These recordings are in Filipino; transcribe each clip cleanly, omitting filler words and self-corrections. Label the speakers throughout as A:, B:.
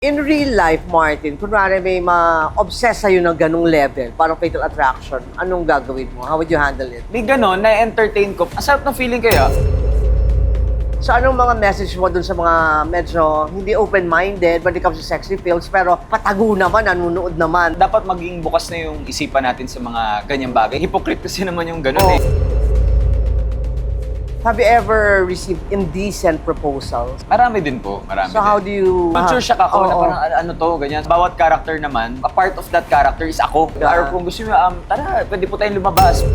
A: In real life, Martin, kunwari may ma-obsess sa'yo ng ganung level, parang fatal attraction, anong gagawin mo? How would you handle it?
B: May ganon, na-entertain ko. Ang sarap ng feeling kaya.
A: So anong mga message mo dun sa mga medyo hindi open-minded when it comes to sexy films, pero patago naman, nanunood naman?
B: Dapat maging bukas na yung isipan natin sa mga ganyang bagay. Hypocrite kasi naman yung ganon
A: Oh.
B: eh.
A: Have you ever received indecent proposals?
B: Marami din po, marami
A: So
B: din.
A: how do you...
B: Not sure siya ako na
A: Oo.
B: parang ano to, ganyan. Bawat character naman, a part of that character is ako.
A: Yeah.
B: Or kung gusto nyo, tara, pwede po tayong lumabas.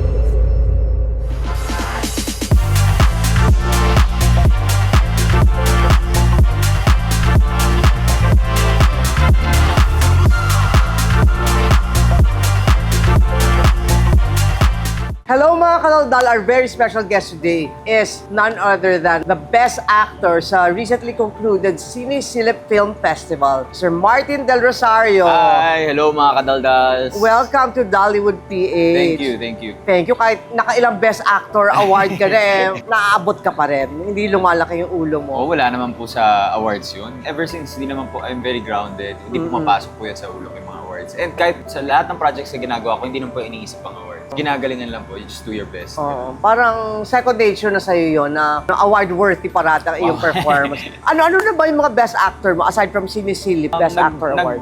A: Hello mga kanaldal, our very special guest today is none other than the best actor sa recently concluded Cine-Silip Film Festival, Sir Martin Del Rosario.
B: Hi, hello mga kadaldals.
A: Welcome to Dollywood PH.
B: Thank you, thank you.
A: Thank you. Kahit nakailang Best Actor Award ka na naaabot ka pa rin. Hindi lumalaki yung ulo mo.
B: Oh, wala naman po sa awards yun. Ever since, hindi naman po, I'm very grounded. Hindi po mapasok po yan sa ulo ko yung mga awards. And kahit sa lahat ng projects na ginagawa ko, hindi naman po iniisip ang awards. Ginagalingan lang po, you just do your best.
A: Oo. Parang second nature na sa'yo yun na award-worthy parata ang iyong performance. Ano na ba yung mga Best Actor mo aside from Cine-Silip Best Actor Award?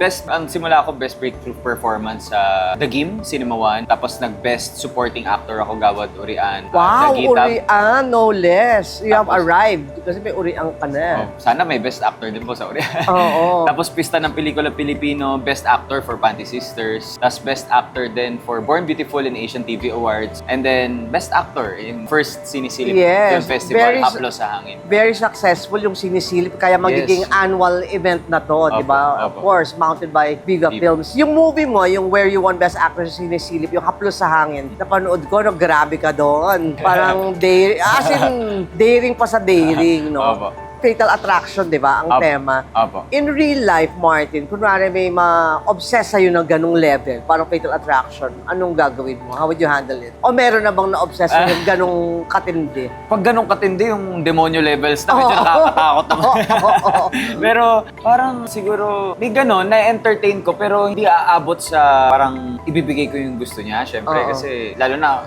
B: Simula ako best breakthrough performance sa The Game, Cinema 1. Tapos nag-best supporting actor ako, Gawad Urian.
A: Wow,
B: Dagitab.
A: Urian, no less. You have
B: Tapos-
A: arrived. Kasi may Urian ka na.
B: Oh, sana may best actor din po sa Urian.
A: Oo.
B: Tapos pista ng pelikula Pilipino, best actor for Panty Sisters. Tapos best actor din for Born Beautiful in Asian TV Awards. And then best actor in first Cine-Silip
A: Yes,
B: Film Festival,
A: very-
B: Haplo sa Hangin.
A: Very successful yung Sinisilip, kaya magiging
B: Yes.
A: annual event na to, di ba? Of
B: Opo.
A: course, mounted by Viva
B: Viva.
A: Films. Yung movie mo, yung Where You Won Best Actor sa Sinisilip, yung Haplos sa Hangin, napanood ko, no, grabe ka doon. Parang daring pa sa daring, no?
B: Opo.
A: Fatal attraction, di ba, ang
B: Opo.
A: tema.
B: Opo.
A: In real life, Martin, kunwari may ma-obsess sa'yo ng ganung level, parang fatal attraction, anong gagawin mo? How would you handle it? O meron na bang na-obsess sa'yo ng ganung katindi?
B: Pag ganun katindi yung demonyo levels na medyo
A: Oo.
B: nakakatakot naman.
A: Oo.
B: Pero parang siguro, may ganun, na-entertain ko pero hindi aabot sa parang ibibigay ko yung gusto niya. Syempre
A: Oo.
B: kasi lalo na,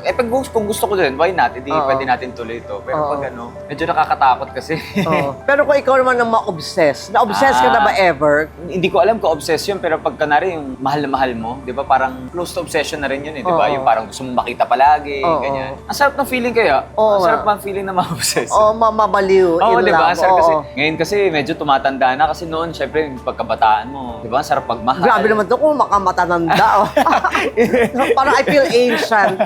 B: kung gusto ko din, why not? Hindi
A: Oo.
B: pwede natin tuloy ito. Pero
A: Oo.
B: pag ano, medyo nakakatakot kasi.
A: Oo. Pero kung ikaw naman ang ma-obsess, na-obsess ka na ba ever?
B: Hindi ko alam kung obsession, pero pag kanari yung mahal na mahal mo, di ba parang close to obsession na rin yun eh, di ba?
A: Oo.
B: Yung parang gusto mong makita palagi,
A: Oo.
B: ganyan. Ang sarap ng feeling kaya.
A: Oo
B: Ang sarap
A: nga.
B: ng feeling na ma-obsess.
A: O mabaliw,
B: Oo,
A: in
B: di ba?
A: love?
B: Sarap kasi,
A: Oo.
B: ngayon kasi medyo tumatanda na kasi noon, syempre, yung pagkabataan mo, di ba? Ang sarap pagmahal.
A: Grabe naman to kung makamatananda. Oh. Parang I feel ancient.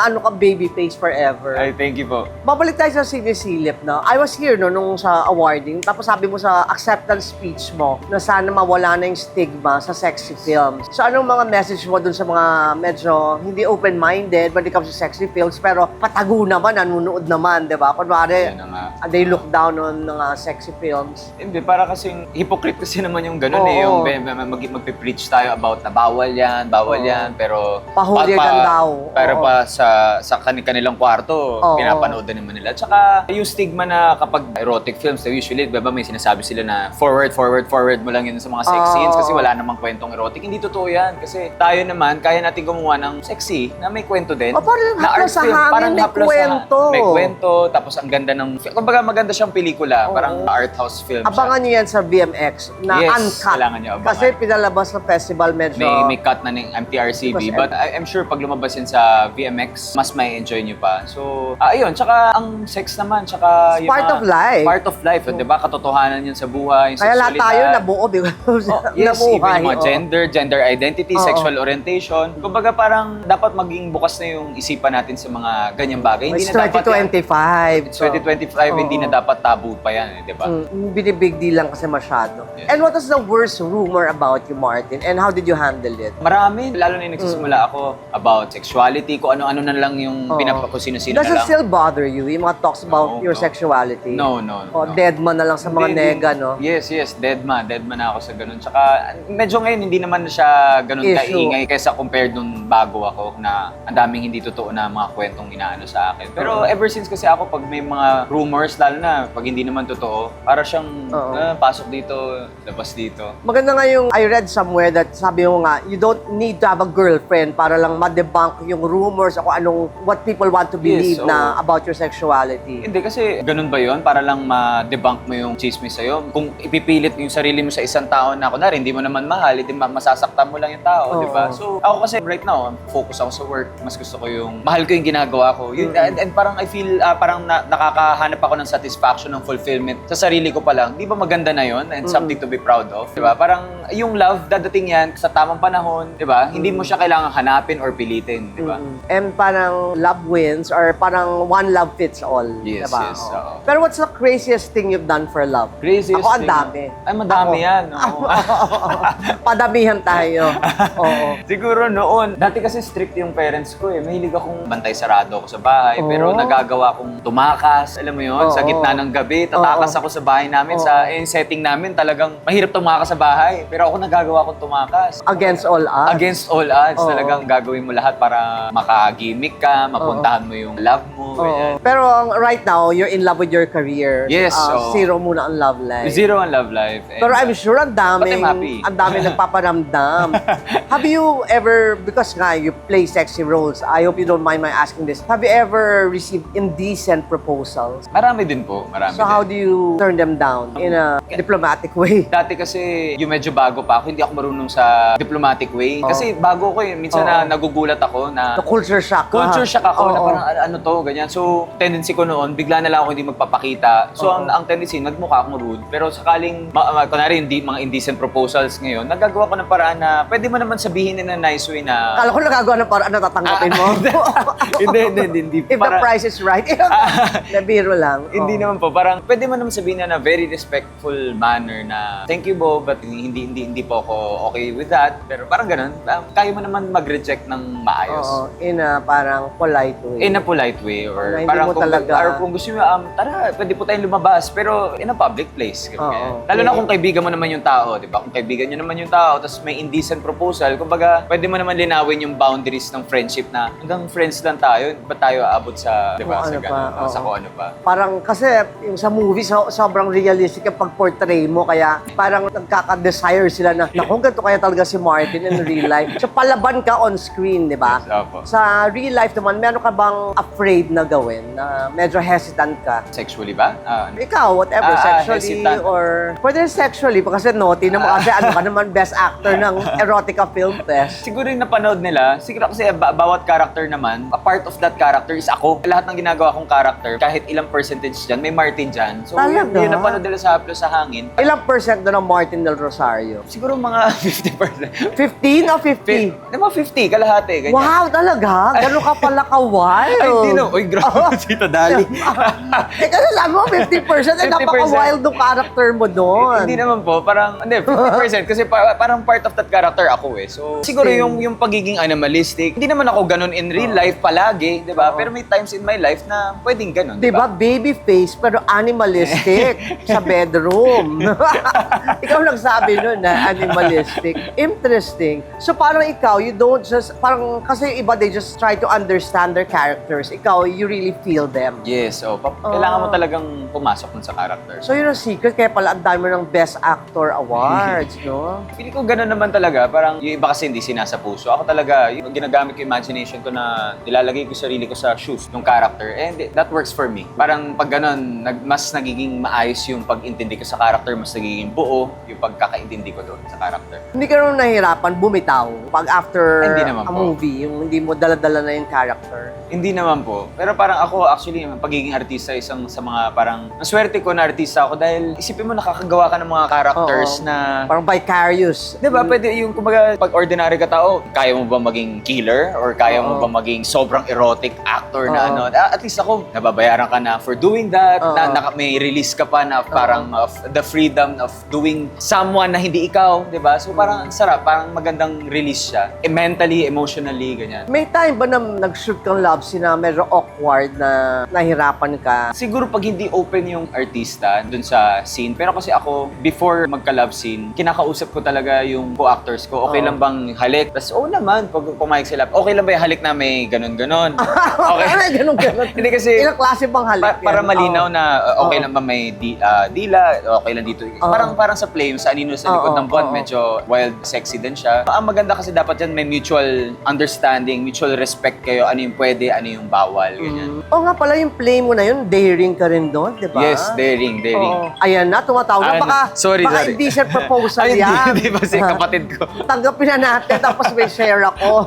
A: Ano ka, baby face forever.
B: Ay, thank you po.
A: Babalik tayo sa Sinisilip, no? I was here, no, nung sa awarding. Tapos sabi mo sa acceptance speech mo na sana mawala na yung stigma sa sexy films. So anong mga message mo dun sa mga medyo hindi open-minded when it comes to sexy films, pero patago naman, nanunood naman, di ba? Kunwari,
B: Yan na nga.
A: they look down on mga sexy films.
B: Hindi, para kasing hypocrite kasi naman yung ganun
A: Oo.
B: eh. Yung magpe-preach tayo about na bawal
A: Oo.
B: yan, pero...
A: Pahuligan daw.
B: Pero
A: Oo.
B: pa sa kanilang kwarto,
A: Oo.
B: pinapanood na naman nila. Tsaka yung stigma na kapag erotic films, usually, diba may sinasabi sila na forward mo lang yun sa mga sex
A: Oo.
B: scenes kasi wala namang kwentong erotic. Hindi totoo yan. Kasi tayo naman, kaya natin gumawa ng sexy na may kwento din.
A: O, parang
B: na
A: haplos
B: art
A: sa
B: film.
A: hangin,
B: Parang
A: may
B: haplos sa-
A: kwento.
B: May kwento, tapos ang ganda ng... Kumbaga maganda siyang pelikula,
A: Oo.
B: parang art house film
A: Abangan
B: siya.
A: niyo yan sa VMX na
B: Yes,
A: uncut.
B: kailangan niyo abangan.
A: Kasi pinalabas ng festival medyo...
B: May cut na ng MTRCB,
A: Because
B: but I'm sure pag lumabas yun sa VMX, mas may enjoy nyo pa. So, ayun, tsaka ang sex naman, tsaka
A: It's part of life.
B: Part of life, di ba? Katotohanan yun sa buhay,
A: Kaya lahat tayo
B: sexualidad.
A: nabuo, di ba?
B: Yes, even
A: Nabuhay,
B: yung mga
A: oo.
B: gender identity,
A: Oo.
B: sexual orientation. Kumbaga parang dapat maging bukas na yung isipan natin sa mga ganyang bagay.
A: It's
B: na dapat yan-
A: 2025.
B: It's 2025, hindi na dapat tabu pa yan, di ba?
A: Binibig deal lang kasi masyado.
B: Yeah.
A: And what was the worst rumor about you, Martin? And how did you handle it?
B: Marami, lalo na yung nagsisimula ako about sexuality, kung ano-ano na lang yung
A: Oo.
B: kung sino-sino
A: Does
B: na
A: it
B: lang.
A: still bother you, yung mga talks about
B: No,
A: your
B: no.
A: sexuality?
B: No.
A: O, deadman na lang sa mga
B: Hindi,
A: nega, no?
B: Yes, deadman na ako sa ganun. Tsaka medyo ngayon hindi naman na siya ganun
A: Issue.
B: kaingay kaysa compared nung bago ako na ang daming hindi totoo na mga kwentong inaano sa akin. Pero ever since kasi ako pag may mga rumors, lalo na pag hindi naman totoo, para siyang pasok dito, labas dito.
A: Maganda nga yung I read somewhere that sabi mo nga, you don't need to have a girlfriend para lang ma-debunk yung rumors o kung anong what people want to believe
B: Yes,
A: na about your sexuality.
B: Hindi kasi ganun ba yun? Para lang ma-debunk mo yung chismis sa'yo. Kung ipipilit yung sarili mo sa isang tao na kunwari, hindi mo naman mahal, hindi masasaktan mo lang yung tao, di ba? So ako kasi right now, focus ako sa work. Mas gusto ko yung, mahal ko yung ginagawa ko. Yun, and parang I feel, parang nakakahanap ako ng satisfaction, ng fulfillment sa sarili ko pa lang. Di ba maganda na yun? And something to be proud of. Di ba? Parang yung love, dadating yan sa tamang panahon. Di ba? Hindi mo siya kailangan hanapin or pilitin. Di ba?
A: And parang love wins or parang one love fits all.
B: Yes,
A: diba?
B: yes,
A: Oo.
B: oo.
A: Pero what's the craziest thing you've done for love?
B: Craziest
A: Ako ang
B: thing.
A: dami.
B: Ay, madami yan. Oo.
A: Padamihan tayo. Oo.
B: Siguro noon, dati kasi strict yung parents ko eh. Mahilig akong bantay sarado ako sa bahay, pero
A: Oo.
B: nagagawa kong tumakas, alam mo yun, sa
A: Oo.
B: gitna ng gabi, tatakas ako sa bahay namin, sa setting namin talagang mahirap tumakas sa bahay, pero ako nagagawa kong tumakas.
A: Against all odds.
B: Against all odds,
A: Oo.
B: talagang gagawin mo lahat para makagimik ka, mapuntahan mo yung love mo, ganyan.
A: Oo. Pero right now, you're in love with your career.
B: Yes, oo.
A: Zero muna ang love life.
B: Zero ang love life. And,
A: Pero I'm sure ang daming,
B: but I'm happy.
A: ang daming nagpaparamdam. Have you ever, because nga you play sexy roles, I hope you don't mind my asking this, have you ever received indecent proposals?
B: marami din po, marami
A: So
B: din.
A: how do you turn them down in a diplomatic way?
B: Dati kasi, yung medyo bago pa ako, hindi ako marunong sa diplomatic way. Kasi bago ko eh, minsan na nagugulat ako na
A: The culture shock.
B: culture shock ako na
A: Oo.
B: parang ano to, ganyan. So, tendency ko noon, bigla na lang ako hindi magpapakita. So, ang tendency, nagmukha akong rude. Pero sakaling, kunwari, mga indecent proposals ngayon, nagagawa ko ng paraan na pwede mo naman sabihin in a nice way na...
A: Kala ko nagagawa ng paraan na tatanggapin mo.
B: hindi.
A: If the price is right. Nabiro lang.
B: Hindi
A: Oo.
B: naman po. Parang pwede mo naman sabihin na very respectful manner na thank you Bo, but hindi po ako okay with that. Pero parang ganun. Kaya mo naman mag-reject ng maayos.
A: Oo, in a parang polite way.
B: In a polite way or
A: Na hindi
B: parang
A: mo talaga-
B: or kung gusto mo, tara, pwede po tayong lumabas pero in a public place.
A: Oo.
B: Lalo na kung kaibigan mo naman yung tao, di ba? Kung kaibigan nyo naman yung tao, tapos may indecent proposal, kumbaga, pwede mo naman linawin yung boundaries ng friendship na hanggang friends lang tayo, ba't tayo aabot sa, di ba,
A: Kung
B: sa
A: ano pa,
B: ganun,
A: oo.
B: sa kung ano pa.
A: Parang kasi yung sa movie, sobrang realistic yung pag-portray mo. Kaya parang nagkaka-desire sila na, naku, ganito kaya talaga si Martin in real life. So palaban ka on screen, di ba?
B: Yes, opo.
A: Sa real life naman, meron ka bang afraid na gawin? Na medyo hesitant ka?
B: Sexually ba?
A: Ikaw, whatever, sexually
B: hesitant.
A: or... Pwede rin sexually, kasi naughty naman kasi ano ka naman, best actor ng Erotica Film Fest.
B: Siguro yung napanood nila, siguro kasi bawat character naman, a part of that character is ako. Lahat ng ginagawa kong character, kahit ilang percentage dyan, may Martin dyan. So yun,
A: Talaga?
B: yun napanood nila sa Haplos sa Hangin.
A: Ilang percent doon ng Martin Del Rosario?
B: Siguro mga 50%.
A: 15 o 50?
B: Di ba 50, kalahati, ganyan.
A: Wow, talaga? Gano'n ka pala ka-wild?
B: Ay, hindi no. Uy, grabe, Tita Dali.
A: Kasi sabi mo, 50%,
B: 50%.
A: napaka-wild ng character mo doon.
B: Hindi naman po, parang, hindi, 50% kasi parang part of that character ako eh. So, siguro
A: Same.
B: yung pagiging animalistic, hindi naman ako ganun in real life palagi, di ba? Pero may times in my life na pwedeng ganun, di
A: Diba,
B: ba?
A: baby face pero animalistic sa bedroom. Ikaw nagsabi nun na animalistic. Interesting. So parang ikaw, you don't just, parang kasi iba they just try to understand their characters. Ikaw, you really feel them.
B: Yes, so kailangan mo talagang pumasok dun sa character.
A: So yun ang secret, kaya pala ang dami ng Best Actor Awards, no?
B: Feeling ko ganun naman talaga, parang yung iba kasi hindi sinasa puso. Ako talaga, yung ginagamit ko yung imagination ko na nilalagay ko sarili ko sa shoes ng character. And that works for me. Parang pag ganun, mas nagiging maayos yung pag-intindi ko sa character, mas nagiging buo yung pagkakaintindi ko doon sa character.
A: Hindi ka naman nahihirapan bumitaw pag after
B: Hindi naman
A: a
B: po.
A: movie, yung hindi mo dala-dala na yung character.
B: Hindi naman po. Pero parang ako actually, ang pagiging artista isang sa mga parang, maswerte ko na artista ako dahil isipin mo nakakagawa ka ng mga characters
A: Oo.
B: na
A: Parang vicarious.
B: di ba, pwede yung, kumbaga, pag ordinary ka tao, kaya mo ba maging killer? Or kaya mo
A: Oo.
B: ba maging sobrang erotic actor na
A: Oo.
B: ano? At least ako, nababayaran ka na for doing that,
A: Oo.
B: may release ka pa na parang of the freedom of doing someone na hindi ikaw, di ba? So parang ang sarap, parang magandang release siya. Mentally, emotionally, ganyan.
A: May time ba na nag-shoot kang love scene na medyo awkward na nahirapan ka?
B: Siguro pag hindi open yung, artista dun sa scene. Pero kasi ako, before magka-love scene, kinakausap ko talaga yung co-actors ko. Okay lang bang halik? Tapos, naman, pag pumayag sila, okay lang ba yung halik na may ganun-ganun? Okay.
A: Ganun.
B: Hindi kasi,
A: Ilang klase bang halik
B: para
A: yan?
B: malinaw na okay lang ba may dila, okay lang dito. Parang sa play, yung sa anino sa likod ng buwan, medyo wild, sexy din siya. Ang maganda kasi dapat yan may mutual understanding, mutual respect kayo, ano yung pwede, ano yung bawal, ganyan.
A: Nga pala yung play mo na yun, daring ka rin doon, di ba?
B: Yes, daring.
A: Ayan na, tumatawag na. Baka
B: sorry.
A: hindi siya proposal
B: Ay,
A: yan.
B: hindi ba si kapatid ko?
A: Tanggapin na natin, tapos may share ako.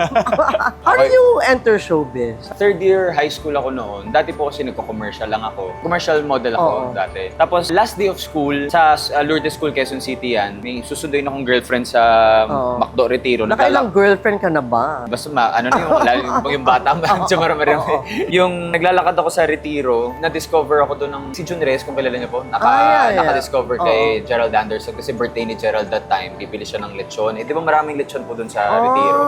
A: How do you enter showbiz?
B: Third year high school ako noon. Dati po kasi nagko-commercial lang ako. Commercial model ako dati. Tapos last day of school, sa Lourdes School, Quezon City yan, may susunduin akong girlfriend sa Macdo Retiro.
A: Nakailang girlfriend ka na ba?
B: Basta yung bata sa marami. Yung naglalakad ako sa Retiro, na-discover ako doon ng si Jun Reyes, kung kilala niyo po. Naka-discover kay Gerald Anderson kasi birthday ni Gerald that time. Bibili siya ng lechon. Di ba maraming lechon po doon sa Retiro?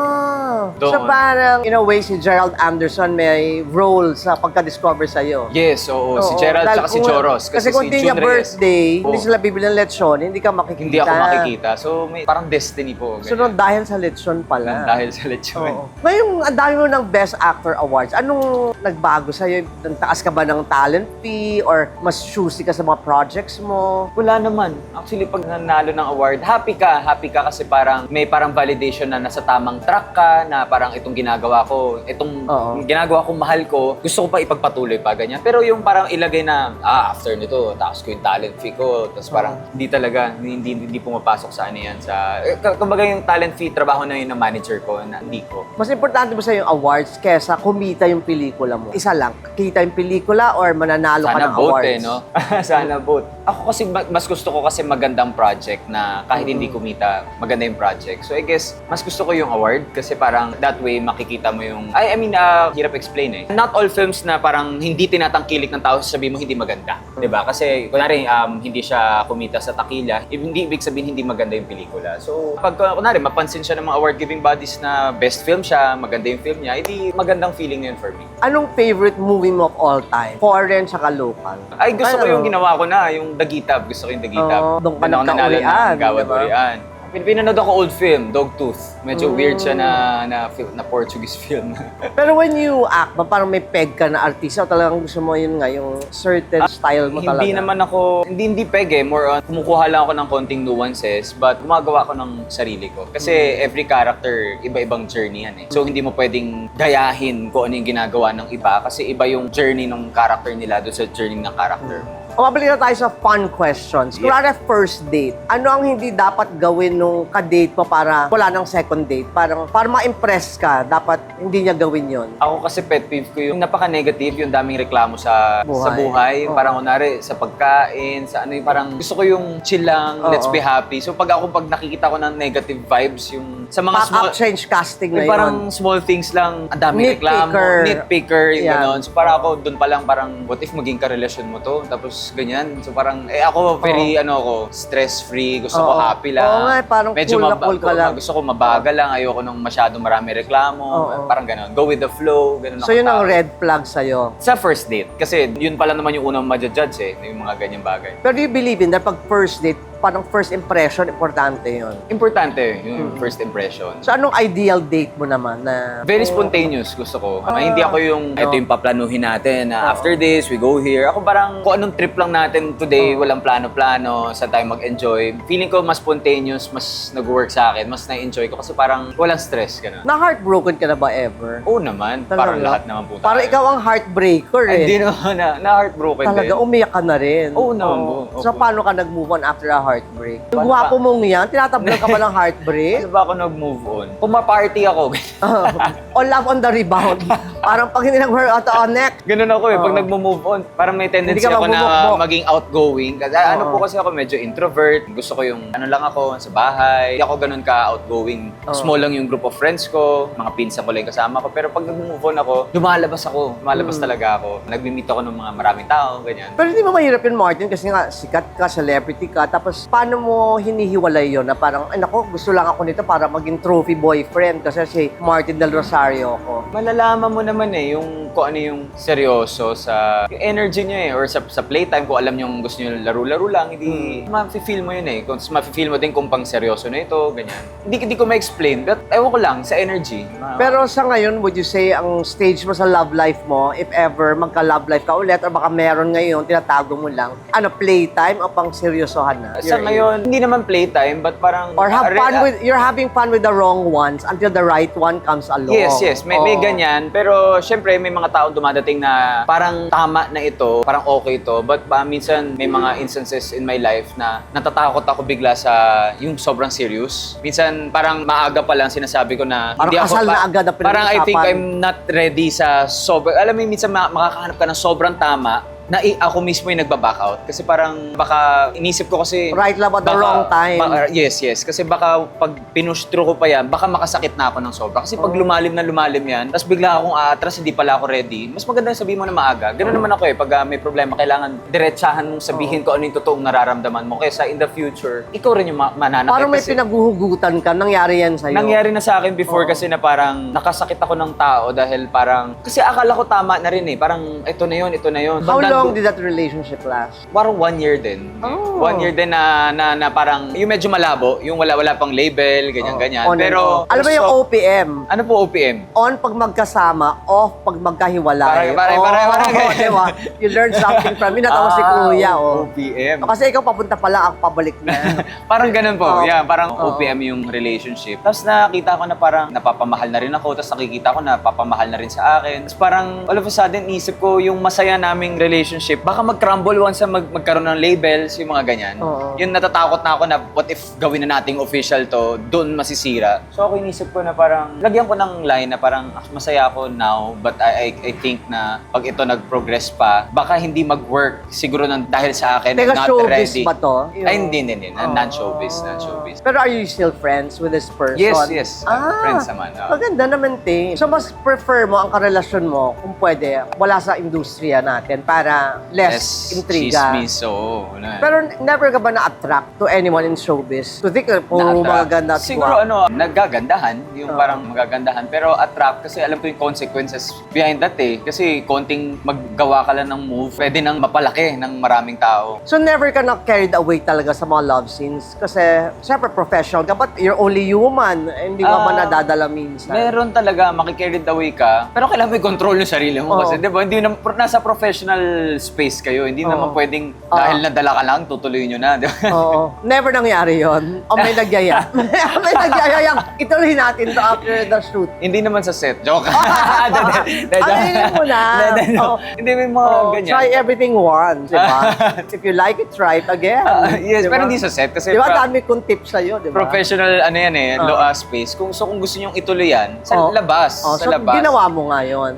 A: So parang, in a way, si Gerald Anderson may role sa pagka-discover sa'yo.
B: Yes, oo. Si Gerald at si Choros.
A: Kasi kung
B: si
A: hindi niya
B: Jun Reyes,
A: birthday, hindi sila bibili ng lechon, hindi ka makikita.
B: hindi ako makikita. So, may parang destiny po.
A: So, dahil sa lechon pala.
B: Dahil sa lechon.
A: Ngayong ang dami mo ng Best Actor Awards, anong nagbago sa'yo? Nagtaas ka ba ng talent fee or mas choosy ka sa mga projects mo?
B: Wala naman. Actually, pag nanalo ng award, happy ka. Happy ka kasi parang may parang validation na nasa tamang track ka, na parang itong ginagawa ko, itong ginagawa kong mahal ko, gusto ko pa ipagpatuloy pa, ganyan. Pero yung parang ilagay na, after nito, taas ko yung talent fee ko, tapos parang hindi talaga, hindi pumapasok sa ano yan. Kumbaga yung talent fee, trabaho na yun ng manager ko, na hindi ko.
A: Mas importante ba sa'yo yung awards kesa kumita yung pelikula mo? Isa lang, kita yung pelikula or mananalo ka ng
B: both
A: awards?
B: no? Sana both. Ako kasi, mas gusto ko kasi magandang project na kahit hindi kumita, maganda yung project. So I guess, mas gusto ko yung award kasi parang that way makikita mo yung, hirap explain eh. Not all films na parang hindi tinatangkilik ng tao, sasabihin mo hindi maganda. 'Di ba? Kasi kunwari hindi siya kumita sa takila, hindi ibig sabihin hindi maganda yung pelikula. So pag kunwari mapansin siya ng mga award-giving bodies na best film siya, maganda yung film niya, hindi magandang feeling yun for me.
A: Anong favorite movie mo of all time? Foreign tsaka local?
B: Ay, gusto ko yung ginawa ko na, yung Dagitab. Gusto ko yung Dagitab.
A: Doon ka
B: Doon ako nanalo
A: nagkaurian,
B: ng Gawad
A: diba?
B: Urian. Pinanood ako old film, Dogtooth. Medyo weird siya na Portuguese film.
A: Pero when you act, parang may peg ka na artista o talagang gusto mo yun nga, yung certain style mo talaga?
B: Hindi naman ako, hindi peg eh. More on, kumukuha lang ako ng konting nuances, but gumagawa ko ng sarili ko. Kasi every character, iba-ibang journey yan eh. So hindi mo pwedeng gayahin kung ano yung ginagawa ng iba kasi iba yung journey ng character nila doon sa journey ng character mo.
A: Mabalik na tayo sa fun questions.
B: Yeah.
A: Kunwari first date, ano ang hindi dapat gawin nung ka-date mo para wala ng second date? Para ma-impress ka, dapat hindi niya gawin yon.
B: Ako kasi pet peeve ko yung napaka-negative, yung daming reklamo sa buhay.
A: Oo.
B: Parang kunwari, sa pagkain, sa ano yung parang gusto ko yung chill lang, let's be happy. So pag nakikita ko ng negative vibes, yung sa mga
A: Pack-up change casting na
B: yung
A: yun.
B: parang small things lang, ang daming reklamo, nitpicker, yung gano'n. So para ako, doon pa lang parang, what if maging karelasyon mo to? Tapos ganyan. So parang, ako very, stress-free, gusto ko happy lang.
A: Oo nga, parang
B: medyo
A: cool na cool ka lang.
B: Gusto ko mabagal lang, ayoko nung masyadong marami reklamo, parang gano'n. Go with the flow, gano'n.
A: So yun ang red flag sa'yo.
B: Sa first date, kasi yun pala naman yung unang ma-judge yung mga ganyang bagay.
A: Pero do you believe in that pag first date, parang first impression, importante yun?
B: Importante yung first impression.
A: So anong ideal date mo naman na...
B: Very spontaneous gusto ko. Hindi ako yung, ito yung paplanuhin natin, na after this, we go here. Ako parang, kung anong trip lang natin today, walang plano-plano, saan tayo mag-enjoy. Feeling ko mas spontaneous, mas nag-work sa akin, mas na-enjoy ko kasi parang walang stress, gano'n.
A: Na-heartbroken ka na ba ever?
B: Oo naman, parang lahat naman po tayo.
A: Parang ikaw ang heartbreaker eh.
B: Hindi naman na-heartbroken din.
A: Talaga, umiyak ka na rin.
B: Oo naman po.
A: So paano ka nag-move on after a heartbreak? Yung gwapo mong yan, tinatablan ka ba ng heartbreak?
B: Ano ba ako nag-move on? Kung ma-party ako,
A: O love on the rebound. Parang pag hindi nag-work out on neck.
B: ganun ako eh. Pag nag-move on, parang may tendency
A: Hindi ka
B: ako na
A: magbubukbok.
B: maging outgoing. Kasi ano po kasi ako, medyo introvert. Gusto ko yung ano lang ako, sa bahay. Hindi ako ganun ka-outgoing. Small lang yung group of friends ko. Mga pinsan ko lang yung kasama ko. Pero pag nag-move on ako, lumalabas ako. Lumalabas talaga ako. Nagmi-meet ako ng mga maraming tao, ganyan.
A: Pero hindi mo mahirap yun, Martin, kasi nga sikat ka, celebrity ka, tapos Tapos, paano mo hinihiwalay yun na parang, ay nako, gusto lang ako nito para maging trophy boyfriend kasi si Martin Del Rosario ako.
B: Malalaman mo naman yung kung ano yung seryoso sa yung energy niya or sa playtime, kung alam yung gusto niyo laro-laro lang, hindi ma-feel mo yun Kung ma-feel mo din kung pang seryoso na ito, ganyan. Hindi ko ma-explain, but ewan ko lang, sa energy.
A: Pero sa ngayon, would you say ang stage mo sa love life mo, if ever magka-love life ka ulit or baka meron ngayon, tinatago mo lang, playtime o pang seryosohan na?
B: Sa ngayon, hindi naman playtime, but parang...
A: Or you're having fun with the wrong ones until the right one comes along.
B: Yes. May ganyan. Pero, syempre, may mga taong dumadating na parang tama na ito, parang okay ito. But minsan, may mga instances in my life na natatakot ako bigla sa yung sobrang serious. Minsan, parang maaga pa lang sinasabi ko na
A: Parang
B: hindi ako...
A: kasal na agad na
B: Parang I think
A: pinag-usapan.
B: I'm not ready sa sobrang... Alam mo, minsan makakahanap ka ng sobrang tama na ako mismo yung nagba-back out. Kasi parang baka inisip ko kasi...
A: Right love at the wrong time.
B: Yes. Kasi baka pag pinush through ko pa yan, baka makasakit na ako ng sobra. Kasi pag lumalim yan, tapos bigla akong aatras, hindi pala ako ready. Mas maganda sabihin mo na maaga. Ganun naman ako pag may problema, kailangan diretsahan mong sabihin ko ano yung totoong nararamdaman mo. Kaysa in the future, ikaw rin yung mananakit.
A: Parang may pinaguhugutan ka, nangyari yan sa'yo.
B: Nangyari na sa akin before kasi na parang nakasakit ako ng tao dahil parang... Kasi akala ko tama na rin Parang ito na yun.
A: How long did that relationship last?
B: Parang 1 year din.
A: Oh.
B: 1 year din na parang yung medyo malabo, yung wala pang label, ganyan.
A: On and
B: Pero
A: off. Alam mo yung OPM?
B: Ano po OPM?
A: On pag magkasama, off pag magkahiwalay.
B: Parang
A: diba? You learned something from me. Natawa si Kuya.
B: OPM.
A: Kasi ikaw papunta pala, ako pabalik na.
B: Parang ganun po.
A: Oh.
B: Yeah, parang OPM yung relationship. Tapos nakita ko na parang napapamahal na rin ako. Tapos nakikita ko na napapamahal na rin sa akin. Tapos parang all of a sudden, isip ko yung masaya naming relationship, baka mag-crumble once na magkaroon ng labels, yung mga ganyan.
A: Oo.
B: Yung natatakot na ako na what if gawin na nating official to, doon masisira. So ako inisip ko na parang, lagyan ko ng line na parang masaya ako now, but I think na pag ito nag-progress pa, baka hindi mag-work siguro dahil sa akin,
A: Teka,
B: not
A: showbiz
B: ready.
A: ba to?
B: Ay, hindi. Non-showbiz.
A: Pero are you still friends with this person?
B: Yes. Friends naman.
A: Maganda naman, te. So, mas prefer mo ang karelasyon mo, kung pwede, wala sa industriya natin para less intriga.
B: Chismis, oo.
A: Pero never ka ba na-attract to anyone in showbiz? To think, puro magaganda at
B: Siguro
A: guwapo.
B: nagagandahan, yung parang magagandahan. Pero attract kasi alam ko yung consequences behind that Kasi konting maggawa ka lang ng move, pwede nang mapalaki ng maraming tao.
A: So never ka na carried away talaga sa mga love scenes? Kasi, syempre professional ka, but you're only human. Hindi ka ba nadadala minsan?
B: Meron talaga, makikarried away ka. Pero kailangan mo i-control yung sarili mo. Kasi, di ba, hindi na, nasa professional space kayo. Hindi naman pwedeng, dahil nadala ka lang, tutuloy nyo na. Di ba?
A: Oo. Never nangyari yon. O may nagyaya. May nagyaya yung ituloy natin to after the shoot.
B: Hindi naman sa set. Joke.
A: Alinin mo na. Oh.
B: Hindi, may mga ganyan.
A: Try everything once, di ba? If you like it, try it again.
B: Yes,
A: Di
B: pero
A: ba?
B: hindi sa set. Kasi
A: Di ba, dami kong tips sa'yo, di ba?
B: professional space. Kung gusto nyong ituloy yan, sa labas.
A: Oh,
B: Sa
A: so,
B: labas.
A: ginawa mo nga yun.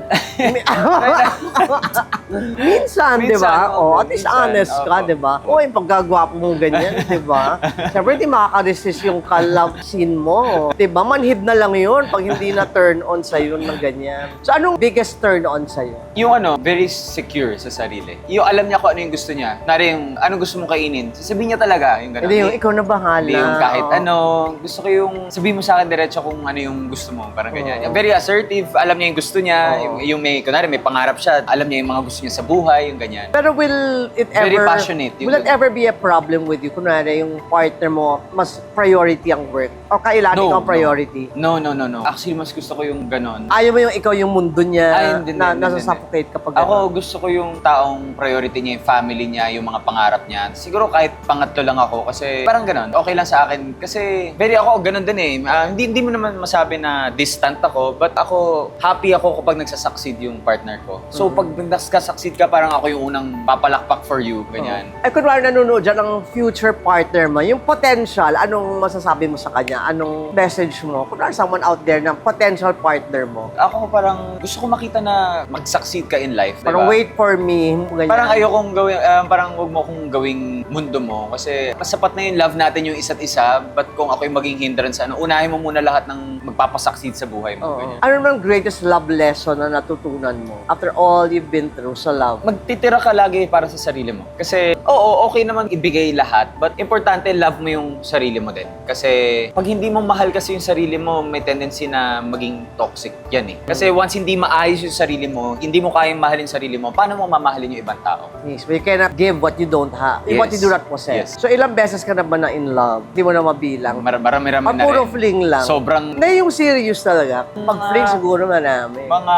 A: Minsan, di ba?
B: Minsan,
A: At least
B: minsan.
A: honest ka,
B: Opo.
A: di ba? O, yung pagkagwapo mong ganyan, di ba? Siyempre, hindi makaka-resist yung ka-love scene mo. Di ba? Manhid na lang yun pag hindi na turn on sa'yo ng ganyan. So, anong biggest turn on sa'yo?
B: Yung very secure sa sarili. Yung alam niya kung ano yung gusto niya. Nari yung anong gusto mong kainin. Sasabihin niya talaga yung gano'n.
A: Hindi, yung ikaw na bahala.
B: Hindi yung kahit
A: Oo.
B: ano. Gusto ko yung sabihin mo sa akin diretso kung ano yung gusto mo. Parang ganyan. Yung very assertive. Alam niya yung gusto niya. Yung kunwari may pangarap siya. Alam niya yung mga gusto niya sa buhay. Yung ganyan.
A: Pero will it ever...
B: Very passionate.
A: Will it ever be a problem with you? Kunwari, yung partner mo, mas priority ang work? O kailangan ikaw ang priority?
B: No. Actually, mas gusto ko yung ganon.
A: Ayaw mo yung ikaw yung mundo niya
B: Ay, hindi,
A: na
B: hindi.
A: nasa-suffocate kapag
B: Ako, gusto ko yung taong priority niya, yung family niya, yung mga pangarap niya. Siguro kahit pangatlo lang ako kasi parang ganun. Okay lang sa akin kasi very ako ganun din hindi mo naman masabi na distant ako, but ako happy ako kapag nagsasucceed yung partner ko. So pag nagsasucceed ka, parang ako yung unang papalakpak for you, ganyan.
A: Ay, kunwari nanonood dyan ang future partner mo, yung potential, anong masasabi mo sa kanya? Anong message mo? Kunwari someone out there na potential partner mo.
B: Ako parang gusto ko makita na mag-succeed ka in life,
A: Parang
B: diba?
A: wait for me. Ganyan.
B: Parang ayokong gawin, parang huwag mo akong gawing mundo mo kasi mas sapat na yung love natin yung isa't isa, but kung ako'y maging hindrance, unahin mo muna lahat ng magpapasucceed sa buhay mo.
A: Oo.
B: Ganyan.
A: Ano naman ang greatest love lesson na natutunan mo after all you've been through sa love?
B: Magtitira ka lagi para sa sarili mo. Kasi Oo, okay naman ibigay lahat. But importante, love mo yung sarili mo din. Kasi pag hindi mo mahal kasi yung sarili mo, may tendency na maging toxic yan eh. Kasi once hindi maayos yung sarili mo, hindi mo kayang mahalin sarili mo, paano mo mamahalin yung ibang tao?
A: Yes, but you cannot give what you don't have.
B: Yes.
A: What you do not possess.
B: Yes.
A: So, ilang beses ka na ba na in love? Hindi mo na mabilang.
B: Marami-rami na
A: Puro
B: rin.
A: fling lang.
B: Sobrang,
A: Hindi yung serious talaga. Pag fling siguro marami.
B: mga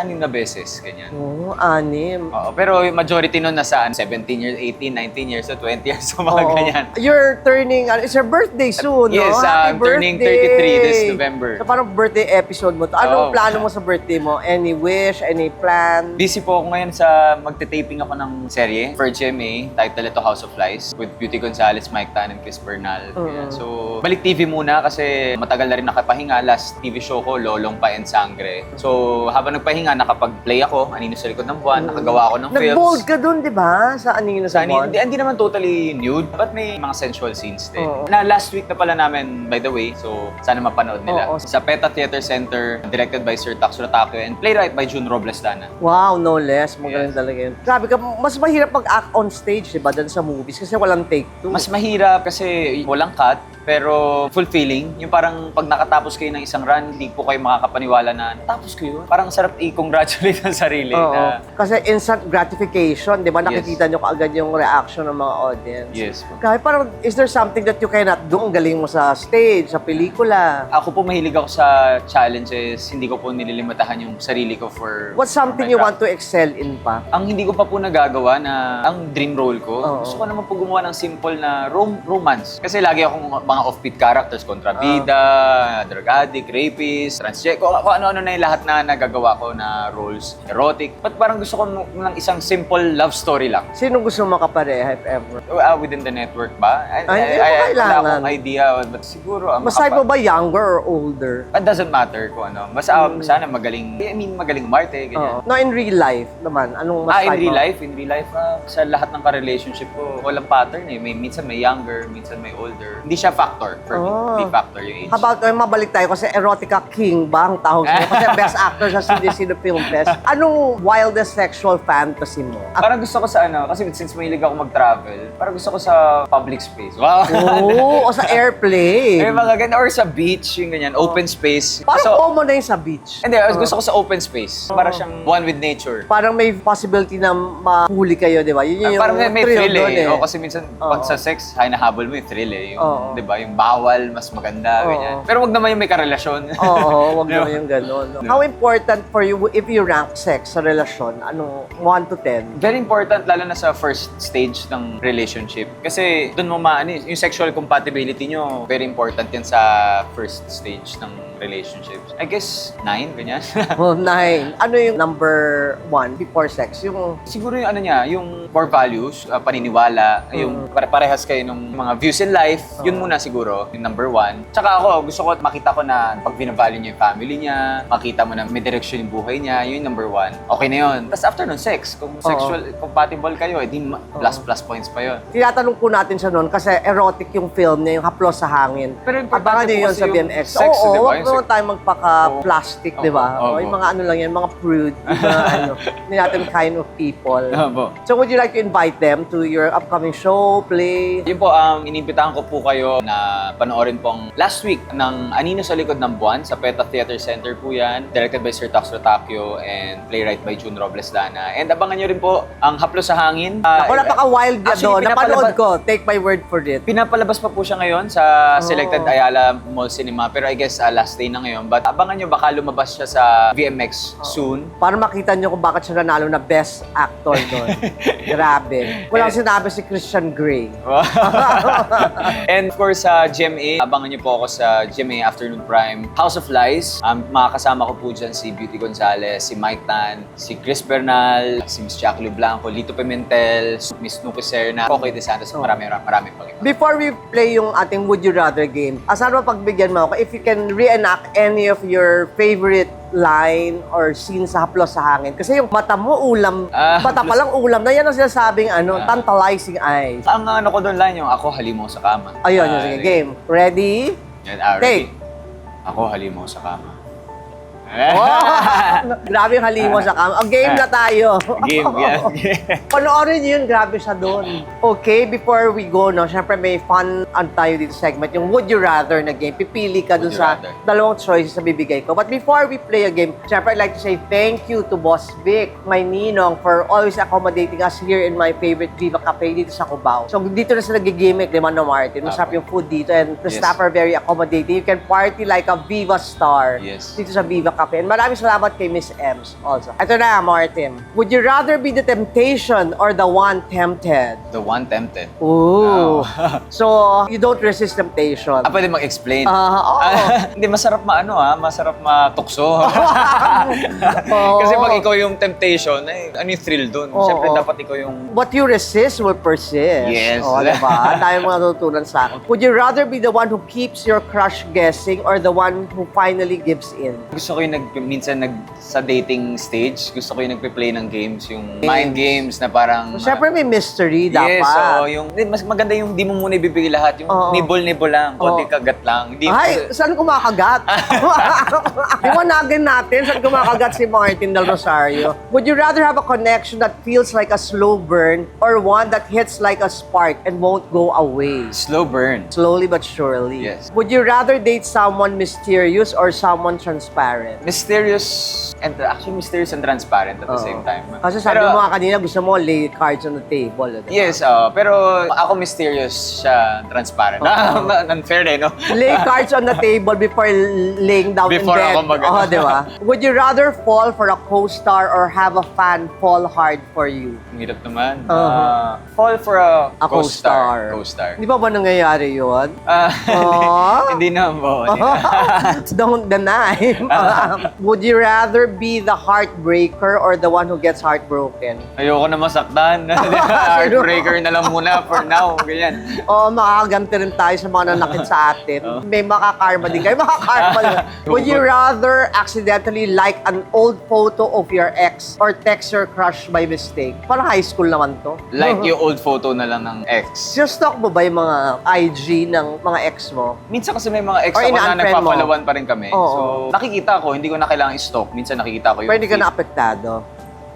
B: 6 na beses, ganyan.
A: Oo, 6.
B: Oo, pero yung majority nun nasaan? 17 years, 18, 19 years, so 20 years, so mga ganyan.
A: You're turning, it's your birthday soon,
B: Yes,
A: no? Happy
B: I'm turning
A: birthday!
B: 33 this November.
A: So parang birthday episode mo to. Anong
B: Oo.
A: plano mo sa birthday mo? Any wish? Any plan?
B: Busy po ako ngayon sa magte-taping ako ng serye for GMA, title ito House of Lies, with Beauty Gonzalez, Mike Tan, and Chris Bernal. Ganyan. So, balik TV muna kasi matagal na rin nakapahinga. Last TV show ko, Lolong Pa and Sangre. So, habang nagpahinga, nakapag-play ako, Anino sa Likod ng Buwan, nakagawa ako ng films.
A: Nag-bold ka dun, di ba? Sa Anino sa Buwan?
B: Hindi naman totally nude, but may mga sensual scenes din.
A: Oo.
B: Na last week na pala namin, by the way, so sana mapanood nila.
A: Oo.
B: Sa PETA Theater Center, directed by Sir Taxo Takio and playwright by June Robles Dana.
A: Wow, no less. Magaling
B: Yes.
A: talaga yun. Grabe ka, mas mahirap mag-act on stage, di ba? Dan sa movies kasi walang take two.
B: Mas mahirap kasi walang cut, pero fulfilling. Yung parang pag nakatapos kayo ng isang run, hindi po kayo makakapaniwala na natapos ko yun. Parang sarap i-congratulate ang sarili.
A: Oo.
B: Na,
A: Kasi instant gratification, di ba?
B: Yes.
A: Nakikita nyo kaagad yung reaction ng mga audience.
B: yes po.
A: Kahit parang, is there something that you cannot do? Ang galing mo sa stage, sa pelikula.
B: Ako po mahilig ako sa challenges. Hindi ko po nililimitahan yung sarili ko for
A: What's something
B: my
A: you
B: craft.
A: want to excel in pa?
B: Ang hindi ko pa po nagagawa na ang dream role ko,
A: Oo.
B: gusto ko naman po gumawa ng simple na romance. Kasi lagi akong mga offbeat characters, kontrabida, drug addict, rapist, transgender, kung ano-ano na yung lahat na nagagawa ko na roles, erotic. But parang gusto ko ng isang simple love story lang.
A: Sino gusto mo makapareha, if ever?
B: Within the network ba?
A: Ay, hindi mo
B: wala
A: kailangan.
B: akong idea, but siguro
A: Masay mo ba younger or older?
B: It doesn't matter kung ano. Basta sana magaling, magaling umarte, ganyan.
A: Oo. No, in real life naman, anong mas
B: In
A: type
B: real
A: mo?
B: life, sa lahat ng ka-relationship ko, walang pattern eh. Minsan may younger, minsan may older. Hindi siya factor for me. Hindi factor yung age.
A: How about, mabalik tayo kasi erotica king ba ang tawag sa'yo? Kasi best actor sa Sino Film Fest. Anong wildest sexual fantasy mo?
B: Parang gusto ko sa kasi since mahilig ako mag-travel, parang gusto ko sa public space. Wow!
A: Oo, o sa airplane.
B: May mga ganyan, or sa beach, yung ganyan, open space.
A: Parang common na yun sa beach.
B: Hindi, gusto ko sa open space. Para siyang one with nature.
A: Parang may possibility na mahuli kayo, di ba? Yun yung
B: Parang may
A: thrill
B: thrill
A: doon
B: eh. O, kasi minsan, pag sa sex, hinahabol mo yung thrill eh. Yung,
A: Oo.
B: di ba, yung bawal, mas maganda, ganyan. Pero wag naman yung may karelasyon.
A: Oo, wag
B: No.
A: naman yung gano'n. No? How important for you, if you rank sex sa relasyon, 1 to 10?
B: Very important, lalo na sa first stage ng relationship. Kasi doon mo yung sexual compatibility nyo, very important yan sa first stage ng relationships. I guess, 9, ganyan.
A: Oh, 9. Ano yung number 1 before sex? Yung
B: Siguro yung yung core values, paniniwala, yung parehas kayo ng mga views in life, yun muna siguro, yung number 1. Tsaka ako, gusto ko makita ko na pag binavalue niya yung family niya, makita mo na may direction yung buhay niya, yun yung number 1. Okay na yun. Tapos after nun, sex. Kung sexual compatible kayo, di plus points pa yun.
A: tinatanong po natin siya noon kasi erotic yung film niya, yung Haplos sa Hangin.
B: Pero importante
A: Abangan niyo
B: po
A: yun
B: kasi
A: sa
B: yung
A: BMX.
B: sex,
A: Oo,
B: di ba?
A: wag
B: Yung
A: naman tayo magpaka-plastic, di ba?
B: Oo,
A: Yung mga ano lang yan, mga prude, yung mga hindi natin kind of people.
B: Opo.
A: So would you like to invite them to your upcoming show, play?
B: Yun po, inimbitahan ko po kayo na panoorin pong last week ng Anino sa Likod ng Buwan sa PETA Theater Center po yan. Directed by Sir Taxo Takio and playwright by June Robles Dana. And abangan nyo rin po ang Haplos sa Hangin.
A: Ako, napaka-wild niya
B: actually,
A: doon. Napanood
B: pinapalabas-
A: ko. Take my word for it.
B: Pinapalabas pa po siya ngayon sa Selected Ayala Mall Cinema. Pero I guess last day na ngayon. But abangan nyo, baka lumabas siya sa VMX soon.
A: Para makita niyo kung bakit siya nanalo na best actor doon. Grabe. Walang sinabi si Christian Grey.
B: And of course, sa GMA, abangan niyo po ako sa GMA Afternoon Prime House of Lies. Makakasama ko po dyan si Beauty Gonzalez, si Mike Tan, si Chris Bernal, si Miss Jacqueline Blanco, Lito Pimentel, Miss Nuki Serna, Cocoy De Santos, marami pang iba.
A: Before we play yung ating Would You Rather game, saan mo pagbigyan mo ako if you can reenact any of your favorite line or scene sa Haplos sa Hangin. Kasi yung mata mo, ulam. Mata pa lang ulam. Na yan ang sinasabing tantalizing eyes.
B: Ang ko doon line yung ako halimaw sa kama.
A: Ayun, sige, game. Ready?
B: Yan,
A: Take.
B: Ako halimaw sa kama.
A: Grabe yung halimo sa cam. Game na tayo.
B: Game, yan.
A: Panoorin niyo yun, grabe siya doon. Okay, before we go, no, syempre may fun tayo dito segment, yung Would You Rather na game. Pipili ka dun
B: Would you
A: sa
B: rather?
A: dalawang choices na bibigay ko. But before we play a game, syempre I'd like to say thank you to Boss Vic, my ninong, for always accommodating us here in my favorite Viva Cafe dito sa Cubao. So dito na sila nag-gimmick, di Mano Martin. Masarap yung food dito and the
B: Yes.
A: staff are very accommodating. You can party like a Viva star
B: Yes.
A: dito sa Viva Cafe. And maraming salamat kay Miss Ems also. Ito na, Martin. Would you rather be the temptation or the one tempted?
B: The one tempted.
A: Ooh.
B: Oh.
A: So, you don't resist temptation.
B: Pwede mag-explain.
A: Oo.
B: Hindi, masarap masarap matukso.
A: Oo.
B: Kasi pag ikaw yung temptation, ano yung thrill dun?
A: Oo.
B: Siyempre, dapat ikaw yung...
A: What you resist will persist.
B: Yes.
A: O, diba? Tayo mga natutunan sa akin. Would you rather be the one who keeps your crush guessing or the one who finally gives in?
B: Gusto ko yung minsan sa dating stage, gusto ko yung nagpe-play ng games, yung mind games na parang...
A: So, syempre may mystery dapat.
B: Yes, oo. Mas maganda yung di mo muna ibibigay lahat. Yung
A: Oo.
B: nibble-nibble lang, konti
A: Oo.
B: kagat lang. Hindi,
A: Ay, saan kumakagat? Iwanagin natin saan kumakagat si Martin Del Rosario. Would you rather have a connection that feels like a slow burn or one that hits like a spark and won't go away?
B: slow burn.
A: Slowly but surely.
B: Yes.
A: Would you rather date someone mysterious or someone transparent?
B: Mysterious and transparent at the
A: Oo.
B: same time.
A: Kasi sabi
B: Pero-
A: mo nga kanina, gusto mo lay cards on the table. Diba?
B: Yes, pero ako mysterious siya, transparent. Unfair no?
A: Lay cards on the table before laying down
B: Before
A: in bed.
B: ako mag-ano.
A: Oh, di ba? Would you rather fall for a co-star or have a fan fall hard for you?
B: Ang hirap naman.
A: Oo.
B: Fall for a
A: A co-star.
B: Co-star.
A: Di ba nangyayari yun?
B: Hindi, hindi naman po.
A: Don't deny. Would you rather be the heartbreaker or the one who gets heartbroken?
B: Ayoko na masaktan. Heartbreaker na lang muna for now. Ganyan.
A: O, makakaganti rin tayo sa mga nanakit sa atin.
B: Oh.
A: May makakarma din kayo. Makakarma din. Would you rather accidentally like an old photo of your ex or text your crush by mistake? Parang high school naman to.
B: Like yung old photo na lang ng ex.
A: Stalk mo ba yung mga IG ng mga ex mo?
B: Minsan kasi may mga ex
A: Or
B: ako na
A: ina-unfriend mo?
B: nagpapalawan pa rin kami.
A: Oo.
B: So, nakikita ko, hindi ko na kailangan i-stalk. Minsan nakikita ko yung
A: Pero hindi ka
B: feed.
A: na apektado.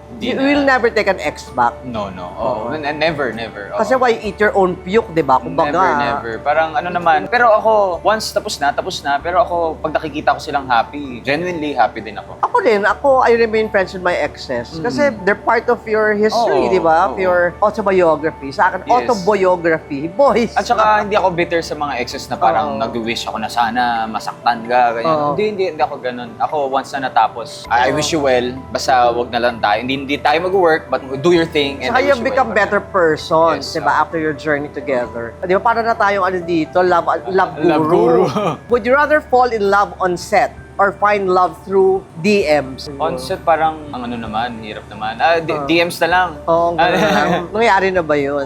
B: Hindi
A: You
B: na.
A: will never take an ex back.
B: No, no.
A: Oo.
B: Never, never. Oo.
A: Kasi why eat your own puke, di ba? Kumbaga,
B: Never. Parang ano naman. Pero ako, once tapos na. Pero ako, pag nakikita ko silang happy, genuinely happy din ako.
A: Ako din, I remain friends with my exes. Kasi they're part of your history,
B: Oo,
A: di ba? Of
B: oo.
A: your autobiography. Sa akin,
B: Yes.
A: autobiography. Boys.
B: At saka, hindi ako bitter sa mga exes na
A: Oo.
B: parang nag-wish ako na sana masaktan ka, ganyan.
A: Oo.
B: Hindi ako ganun. Ako, once na natapos, I wish you well. Basta wag na lang tayo. Hindi tayo mag-work, but do your thing. And
A: Saka
B: I wish
A: you
B: you
A: become
B: well.
A: better persons,
B: Yes,
A: di ba? After your journey together. Di ba? Para na tayong ano dito, love
B: Love
A: guru.
B: guru.
A: Would you rather fall in love on set or find love through DMs?
B: On set, parang, ang ano naman, hirap naman. DMs na lang.
A: Oo, ganun lang. Nangyari na ba yun?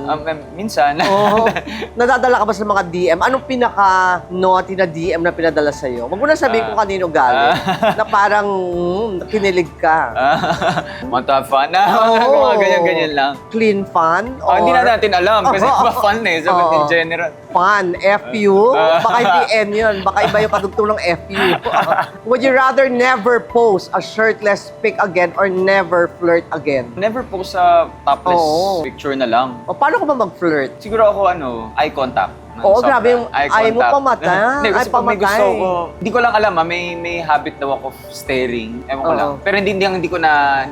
B: Minsan.
A: Oo. Nadadala ka ba sa mga DM? Anong pinaka-naughty na DM na pinadala sa'yo? Wag mo na sabihin kung kanino galing. Na parang kinilig ka.
B: Want to have fun?
A: Oo.
B: Mga ganyan-ganyan lang.
A: Clean fun? Or
B: Hindi na natin alam kasi
A: Oo.
B: iba fun eh. So,
A: Oo.
B: in general.
A: fun? FU? Baka hindi N yun. Baka iba yung kadugtong ng FU. Would you rather never post a shirtless pic again or never flirt again?
B: Never post sa topless
A: Oo.
B: picture na lang.
A: O paano ka ba mag-flirt?
B: Siguro ako eye contact. ng
A: Oo,
B: sobra.
A: grabe yung eye mo
B: contact.
A: pamatay.
B: Hindi, kasi
A: Ay,
B: pag may gusto
A: pamatay.
B: ko, hindi ko lang alam may habit daw ako of staring. Ewan ko
A: Oo.
B: lang. Pero hindi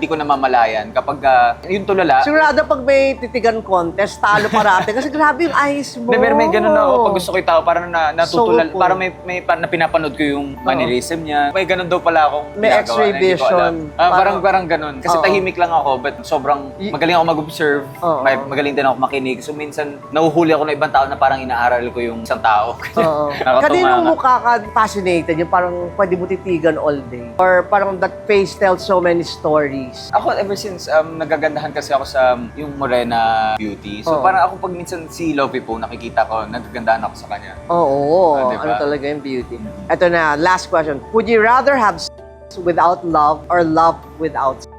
B: ko na mamalayan kapag yung tulala.
A: Sigurado pag may titigan contest, talo parati. Kasi grabe yung eyes mo.
B: Hindi, may ganun ako pag gusto ko itao, parang natutulal,
A: So,
B: parang na pinapanood ko yung mannerism niya. May ganun daw pala akong
A: May
B: ginagawa
A: X-ray
B: na hindi ko alam.
A: vision.
B: Parang ganun. Kasi
A: Oo.
B: tahimik lang ako, but sobrang magaling ako mag-observe.
A: Oo.
B: Magaling din ako makinig. So minsan, nahuhuli ako ng ibang tao na parang inaaral ko yung isang tao.
A: Oo.
B: Nakakatuwa
A: Kaninong
B: nga.
A: mukha ka fascinated? Yung parang pwede mo titigan all day? Or parang that face tells so many stories?
B: Ako, ever since, nagagandahan kasi ako sa yung Morena beauty. So
A: Oo.
B: parang ako pag minsan si Lovie po, nakikita ko, nagagandahan ako sa kanya.
A: Oo.
B: Diba?
A: Ano talaga yung beauty? Ito na, last question. Would you rather have sex without love or love without sex?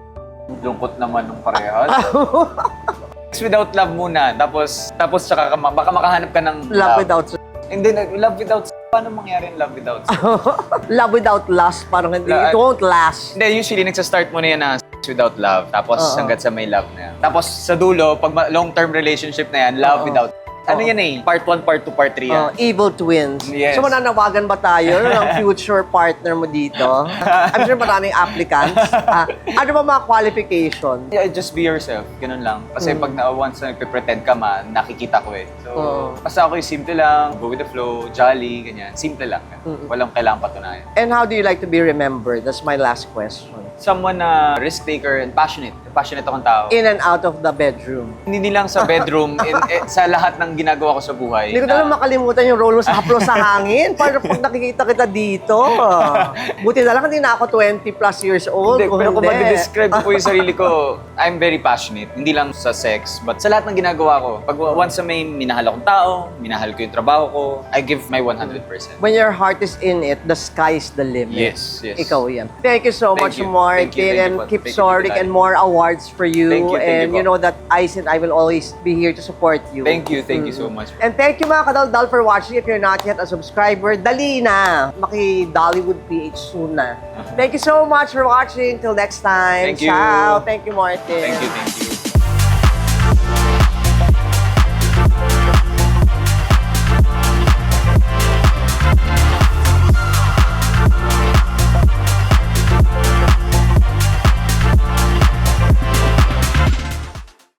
B: Lungkot naman ng parehas. Sex without love muna, tapos baka makahanap ka ng
A: Love without sex.
B: And then, love without sex. Paano mangyari yung love without sex?
A: Love without lust, parang hindi,
B: La-
A: it won't last.
B: Hindi, usually nagsa-start mo na yan na sex without love. Tapos
A: Oo.
B: hanggat sa may love na yan. Tapos sa dulo, pag long-term relationship na yan, love
A: Oo.
B: without ano
A: Oo.
B: yan eh? Part 1, Part 2, Part 3 yan.
A: Evil twins.
B: Yes.
A: So mananawagan ba tayo ng future partner mo dito? I'm sure maraming applicants. Ano ba mga qualification?
B: Yeah, just be yourself. Ganun lang. Kasi pag once na nagpe-pretend ka man, nakikita ko eh. So, basta ako yung simple lang, go with the flow, jolly, ganyan. Simple lang. Walang kailangang patunayan.
A: And how do you like to be remembered? That's my last question.
B: Someone na risk taker and passionate. Passionate akong tao.
A: In and out of the bedroom.
B: Hindi lang sa bedroom, sa lahat ng ginagawa ko sa buhay.
A: Hindi ko na lang makalimutan yung role mo sa Haplo sa Hangin. Para pag nakikita kita dito. Buti na lang hindi na ako 20 plus years old.
B: Hindi, pero kung
A: hindi.
B: ma-describe ko yung sarili ko, I'm very passionate. Hindi lang sa sex, but sa lahat ng ginagawa ko. Pag once na may minahal akong tao, minahal ko yung trabaho ko, I give my 100%.
A: When your heart is in it, the sky is the limit.
B: Yes, yes.
A: Ikaw yan. Thank you so
B: Thank
A: much,
B: you.
A: Martin.
B: Thank you
A: And
B: po.
A: keep
B: Thank you,
A: soaring
B: Tito
A: and
B: Lali.
A: more awards for you.
B: Thank you
A: and you
B: po.
A: know that Ice and I will always be here to support you.
B: Thank you so much.
A: And thank you mga kadaldal for watching. If you're not yet a subscriber, dali na. Maki-Dollywood PH soon na. Thank you so much for watching. Till next time.
B: Thank you.
A: Ciao. Thank you, Martin.
B: Thank you.